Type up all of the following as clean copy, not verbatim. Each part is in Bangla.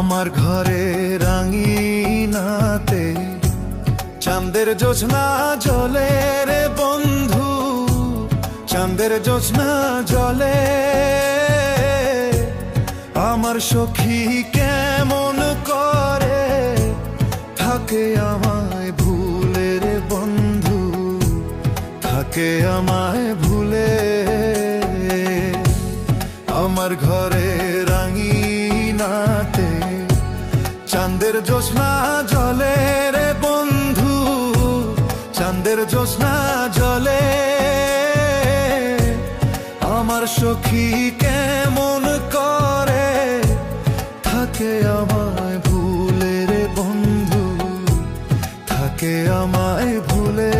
আমার ঘরে রাঙিনাতে চাঁদের জ্যোৎস্না জলে রে বন্ধু, চাঁদের জ্যোৎস্না জলে। আমার সখী কেমন করে থাকে আমায় ভুলে রে বন্ধু, থাকে আমায় ভুলে। আমার ঘরে রাঙিনাতে চাঁদের জ্যোৎস্না জলে রে বন্ধু, চাঁদের জ্যোৎস্না জলে। আমার সখী কেমন করে থাকে আমায় ভুলে রে বন্ধু, থাকে আমায় ভুলে।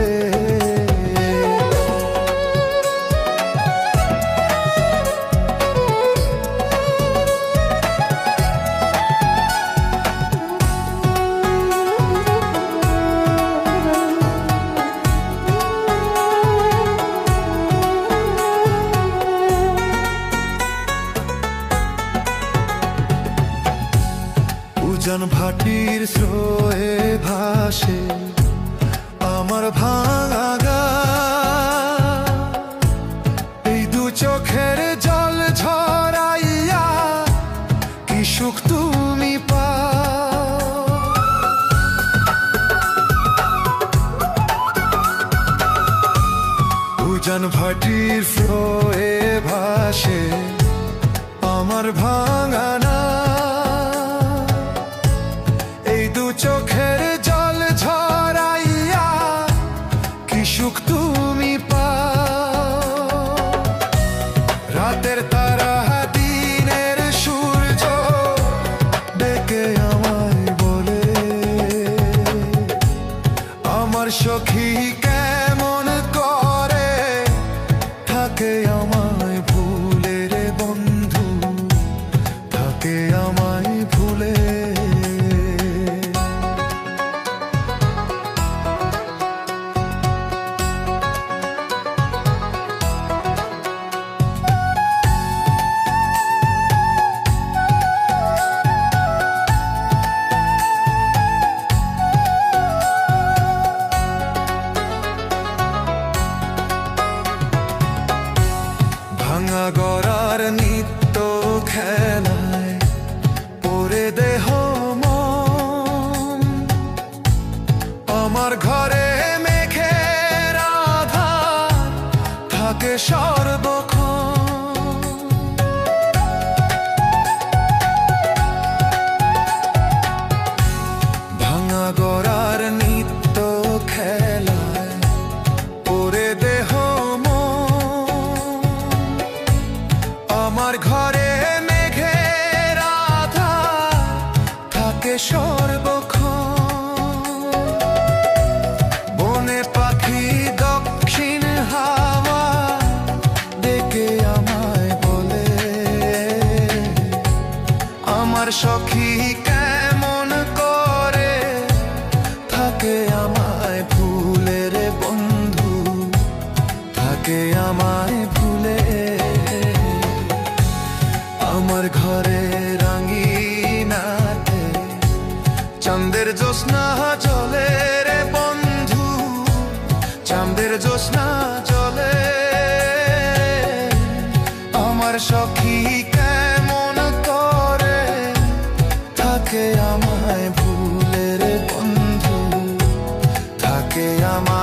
উজান ভাটির স্রোয়ে ভাসে আমার ভাঙা গা, এই দু চোখের জল ঝরাইয়া কি সুখ তুমি পাও। উজান ভাটির স্রোয়ে ভাসে আমার ভাঙা না, চোখের জল ঝরাইয়া কি সুখ তুমি পাও। রাতের তারা দিনের সূর্য ডেকে আমায় বলে, আমার সখী কেমন করে থাকে আমায় ভুলে রে বন্ধু, থাকে আমায় ভুলে। ভাঙা গড়ার নিত্য খেলায় পরে দেহ মন, আমার ঘরে মেঘের আধার থাকে সর্বক্ষণ। ভাঙা গড়ার নিত্য খেলায় পরে দেহ আমার ঘরে মেঘের আধার থাকে সর্বক্ষণ। বনে পাখি দক্ষিণ হাওয়া ডেকে আমায় বলে, আমার সখী কেমন করে থাকে আমায় ভুলে রে বন্ধু, থাকে আমায় ভুলে। আমার ঘরে রাঙিনাতে চাঁদের জ্যোৎস্না জলে রে বন্ধু, চাঁদের জ্যোৎস্না জলে। আমার সখী কেমন করে থাকে আমায় ভুলে রে বন্ধু, থাকে আমায়